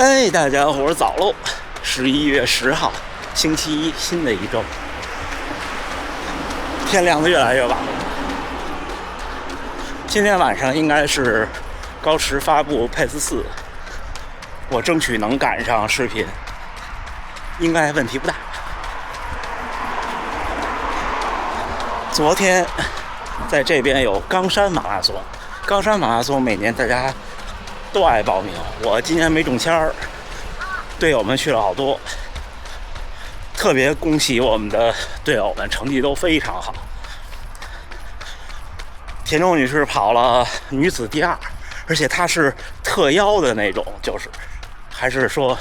哎，大家伙儿早喽！11月10号，星期一，新的一周，天亮的越来越晚了。今天晚上应该是高驰发布 PACE 4，我争取能赶上视频，应该问题不大。昨天在这边有冈山马拉松，冈山马拉松每年大家都爱报名，我今年没中签儿，队友们去了好多，特别恭喜我们的队友们，成绩都非常好。田中女士跑了女子第2，而且她是特邀的那种，就是还是说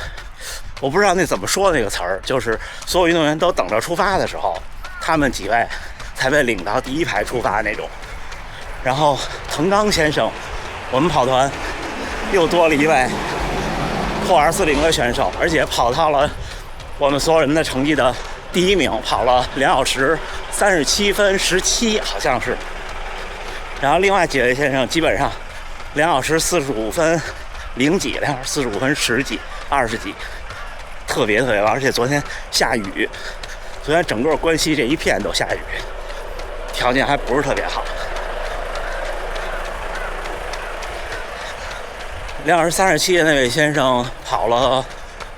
我不知道那怎么说那个词儿，就是所有运动员都等着出发的时候，他们几位才被领到第1排出发那种。然后藤冈先生，我们跑团又多了一位破240的选手，而且跑到了我们所有人的成绩的第1名，跑了2小时37分17，好像是。然后另外几位先生基本上2小时45分0几，2小时45分10几、20几，特别棒。而且昨天下雨，昨天整个关西这一片都下雨，条件还不是特别好。2小时37的那位先生跑了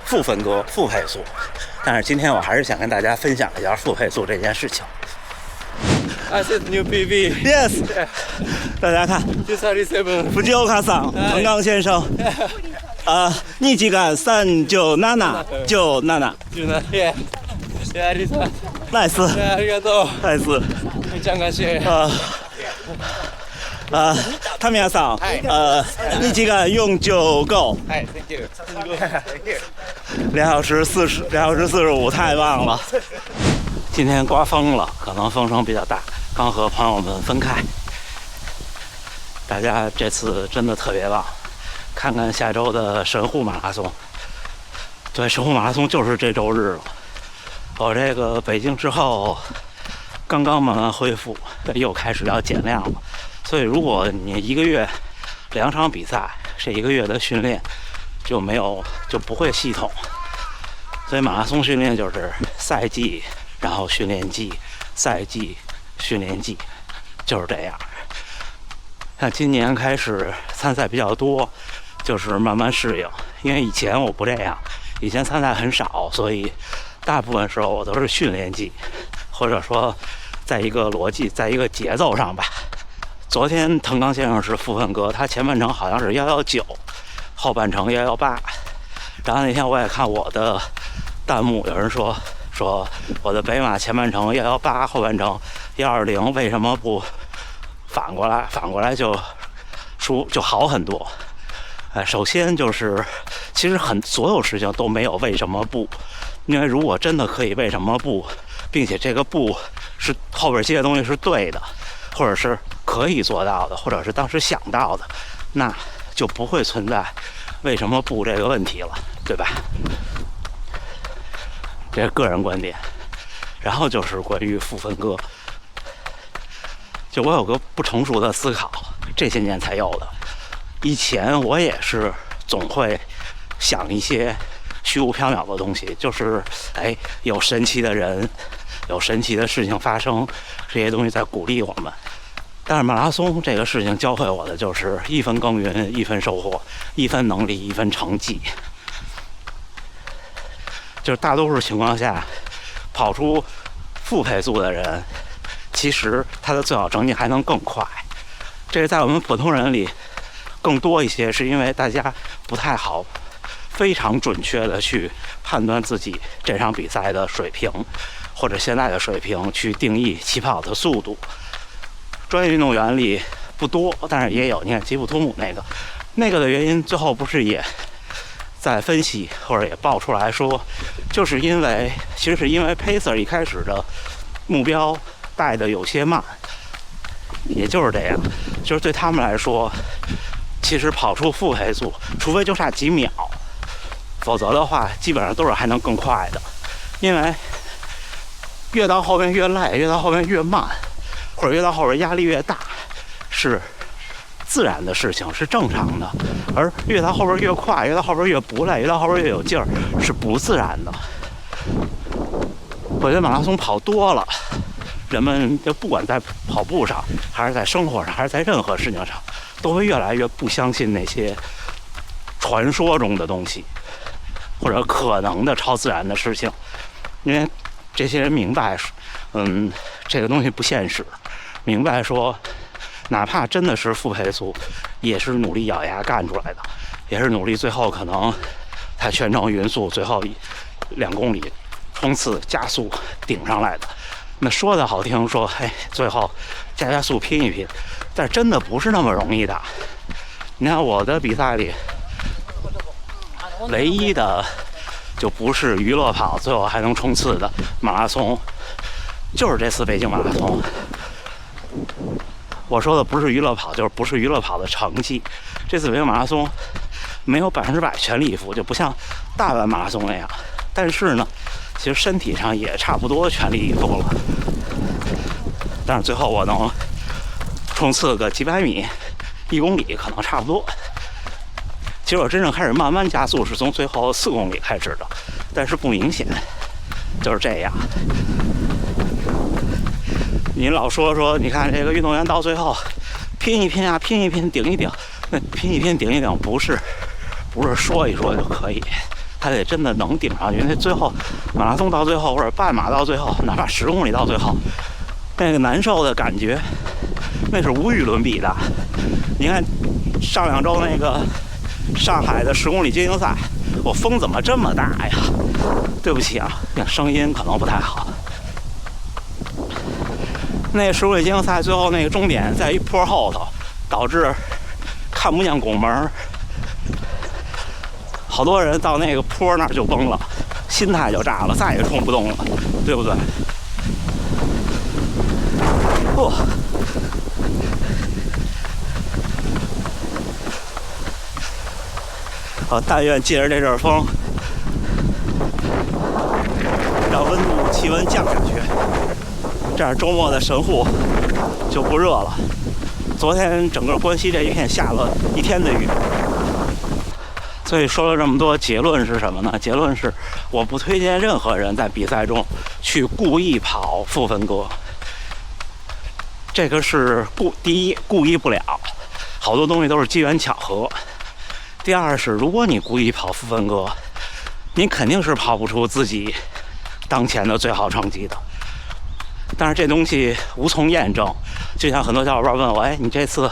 负分割、负配速，但是今天我还是想跟大家分享一下负配速这件事情。I set new PB. Yes， 大家看237. 藤岡さん、藤冈先生，2時間37、17。Yeah. Yeah, Lisa. ナイス。 Yeah, ありがとう。ナイス。めちゃ感謝。田宮さん、2時間45。はい、Thank you. 2小时45，太棒了。今天刮风了，可能风声比较大，刚和朋友们分开。大家这次真的特别棒，看看下周的神户马拉松。对，神户马拉松就是这周日了。我这个北京之后刚刚慢慢恢复，又开始要减量了。所以如果你1个月2场比赛，这1个月的训练就不会系统。所以马拉松训练就是赛季，然后训练季，赛季，训练季，就是这样。像今年开始参赛比较多，就是慢慢适应。因为以前我不这样，以前参赛很少，所以大部分时候我都是训练季，或者说在一个逻辑，在一个节奏上吧。昨天藤冈先生是负分割，他前半程好像是119，后半程118。然后那天我也看我的弹幕，有人说我的北马前半程118，后半程120，为什么不反过来就好很多？首先就是其实所有事情都没有为什么不，因为如果真的可以为什么不，并且这个不是后边接的东西是对的，或者是可以做到的，或者是当时想到的，那就不会存在为什么不这个问题了，对吧？这是个人观点。然后就是关于负分割，就我有个不成熟的思考，这些年才有的。以前我也是总会想一些虚无缥缈的东西，就是有神奇的人，有神奇的事情发生，这些东西在鼓励我们。但是马拉松这个事情教会我的就是1分耕耘1分收获，1分能力1分成绩。就是大多数情况下，跑出负配速的人，其实他的最好成绩还能更快。这个在我们普通人里更多一些，是因为大家不太好非常准确的去判断自己这场比赛的水平，或者现在的水平去定义起跑的速度。专业运动员里不多，但是也有。你看吉普图姆那个的原因，最后不是也在分析，或者也爆出来说，就是其实是因为 Pacer 一开始的目标带的有些慢，也就是这样。就是对他们来说，其实跑出负配速，除非就差几秒，否则的话基本上都是还能更快的。因为越到后面越累，越到后面越慢，或者越到后边压力越大，是自然的事情，是正常的。而越到后边越快，越到后边越不累，越到后边越有劲儿，是不自然的。我觉得马拉松跑多了，人们就不管在跑步上，还是在生活上，还是在任何事情上，都会越来越不相信那些传说中的东西，或者可能的超自然的事情，因为这些人明白，这个东西不现实，明白说，哪怕真的是负配速，也是努力咬牙干出来的，也是努力最后可能才全程匀速，最后2公里冲刺加速顶上来的。那说的好听，说最后加速拼一拼，但真的不是那么容易的。你看我的比赛里，唯一的就不是娱乐跑，最后还能冲刺的马拉松，就是这次北京马拉松。我说的不是娱乐跑，就是不是娱乐跑的成绩。这次北京马拉松没有100%全力以赴，就不像大阪马拉松那样。但是呢，其实身体上也差不多全力以赴了。但是最后我能冲刺个几百米，1公里可能差不多。其实我真正开始慢慢加速是从最后4公里开始的，但是不明显，就是这样。你老说，你看这个运动员到最后拼一拼啊，拼一拼，顶一顶，那拼一拼，顶一顶不是说一说就可以，他得真的能顶上去。那最后马拉松到最后，或者半马到最后，哪怕10公里到最后，那个难受的感觉，那是无与伦比的。你看上2周那个上海的10公里精英赛，我风怎么这么大呀？对不起啊，那声音可能不太好。那10公里精英赛最后那个终点在一坡后头，导致看不见拱门，好多人到那个坡那儿就崩了，心态就炸了，再也冲不动了，对不对？但愿借着这阵风，让气温降下去，这样周末的神户就不热了。昨天整个关西这一片下了1天的雨，所以说了这么多，结论是什么呢？结论是我不推荐任何人在比赛中去故意跑负分割。这个是第一，故意不了，好多东西都是机缘巧合。第二是，如果你故意跑负分割，你肯定是跑不出自己当前的最好成绩的。但是这东西无从验证，就像很多小伙伴问我，你这次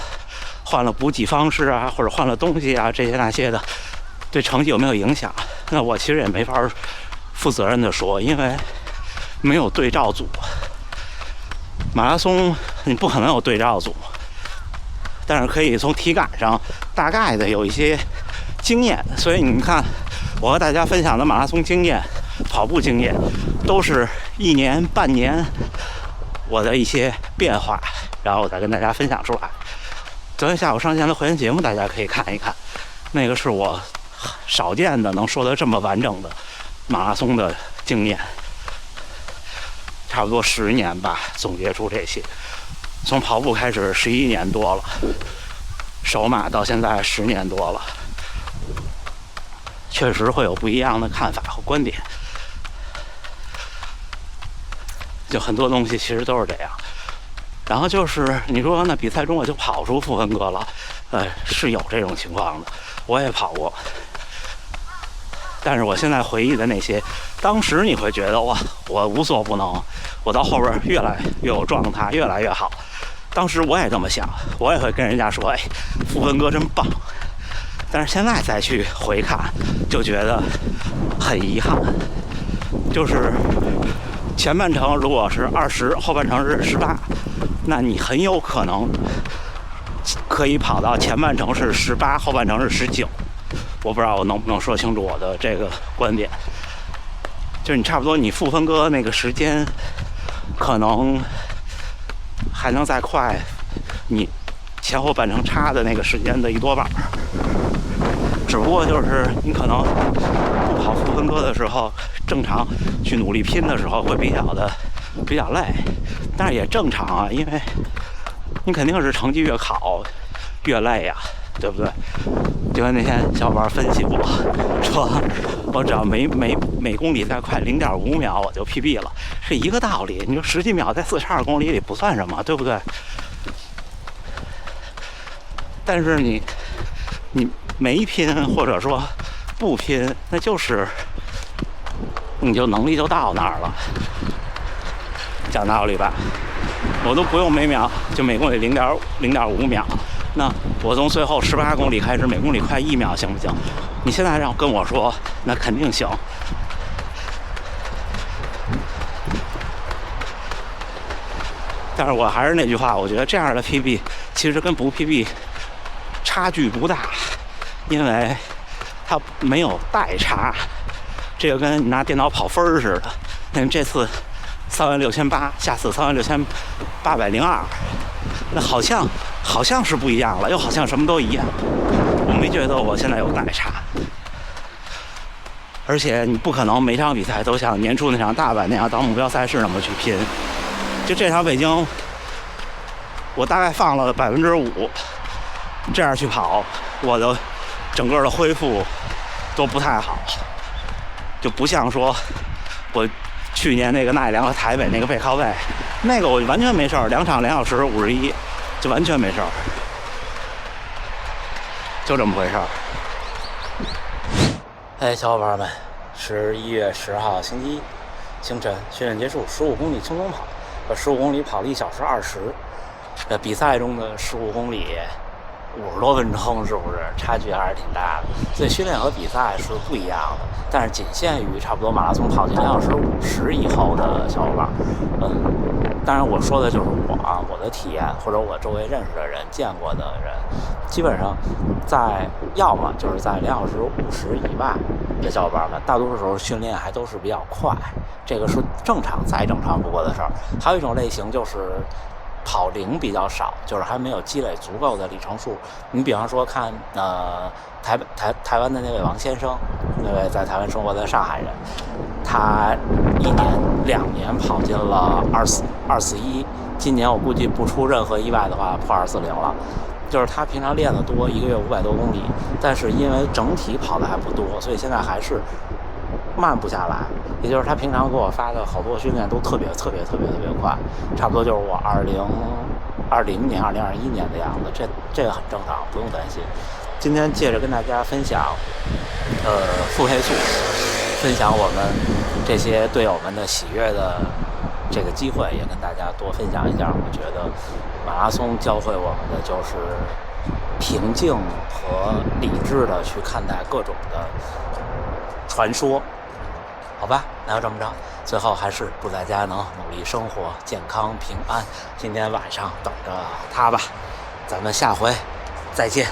换了补给方式啊，或者换了东西啊，这些那些的，对成绩有没有影响？那我其实也没法负责任的说，因为没有对照组。马拉松你不可能有对照组，但是可以从体感上大概的有一些经验。所以你看，我和大家分享的马拉松经验、跑步经验，都是1年、半年我的一些变化，然后我再跟大家分享出来。昨天下午上线的会员节目，大家可以看一看，那个是我少见的能说得这么完整的马拉松的经验。差不多10年吧，总结出这些。从跑步开始11年多了，首马到现在10年多了，确实会有不一样的看法和观点。就很多东西其实都是这样。然后就是你说那比赛中我就跑出负分割了，是有这种情况的，我也跑过。但是我现在回忆的那些，当时你会觉得哇，我无所不能，我到后边越来越有状态，越来越好。当时我也这么想，我也会跟人家说，负分割真棒。但是现在再去回看，就觉得很遗憾，就是前半程如果是20，后半程是18，那你很有可能可以跑到前半程是18，后半程是19。我不知道我能不能说清楚我的这个观点，就是你差不多你负分割那个时间，可能还能再快你前后半程差的那个时间的1多半，只不过就是你可能不跑负分割的时候，正常去努力拼的时候会比较累，但是也正常啊，因为你肯定是成绩越好，越累呀，对不对？就跟那天小伙伴分析我说，我只要每公里再快0.5秒我就 PB 了，是一个道理。你说10几秒在42公里里不算什么，对不对？但是你没拼或者说不拼，那就是你就能力就到那儿了。讲道理吧，我都不用每秒，就每公里0.5秒。那我从最后18公里开始，每公里快1秒，行不行？你现在让跟我说，那肯定行。但是我还是那句话，我觉得这样的 PB 其实跟不 PB 差距不大，因为它没有代差。这个跟你拿电脑跑分似的，但这次36800，下次36802，那好像是不一样了，又好像什么都一样。我没觉得我现在有代差，而且你不可能每场比赛都像年初那场大阪那样当目标赛事那么去拼。就这场北京，我大概放了5%，这样去跑，我的整个的恢复都不太好，就不像说我去年那个奈良和台北那个背靠背，那个我完全没事儿，2场2小时51，就完全没事儿，就这么回事儿。哎，小伙伴们，11月10号星期一清晨，训练结束，15公里轻松跑，15公里跑了1小时20。比赛中的15公里50多分钟，是不是差距还是挺大的？所以训练和比赛是不一样的，但是仅限于差不多马拉松跑进2小时50以后的小伙伴。当然我说的就是我的体验，或者我周围认识的人、见过的人，基本上要么就是在2小时50以外的小伙伴们，大多数时候训练还都是比较快，这个是再正常不过的事儿。还有一种类型就是跑龄比较少，就是还没有积累足够的里程数。你比方说看台湾的那位王先生，那位在台湾生活的上海人，他1年2年跑进了241，今年我估计不出任何意外的话破240了。就是他平常练得多，1个月500多公里，但是因为整体跑的还不多，所以现在还是慢不下来。也就是他平常给我发的好多训练都特别快，差不多就是我2020年、2021年的样子，这个很正常，不用担心。今天借着跟大家分享腹黑素，分享我们这些队友们的喜悦的这个机会，也跟大家多分享一下。我觉得马拉松教会我们的就是平静和理智的去看待各种的传说。好吧，那就这么着。最后还是祝大家能努力生活，健康平安。今天晚上等着他吧，咱们下回再见。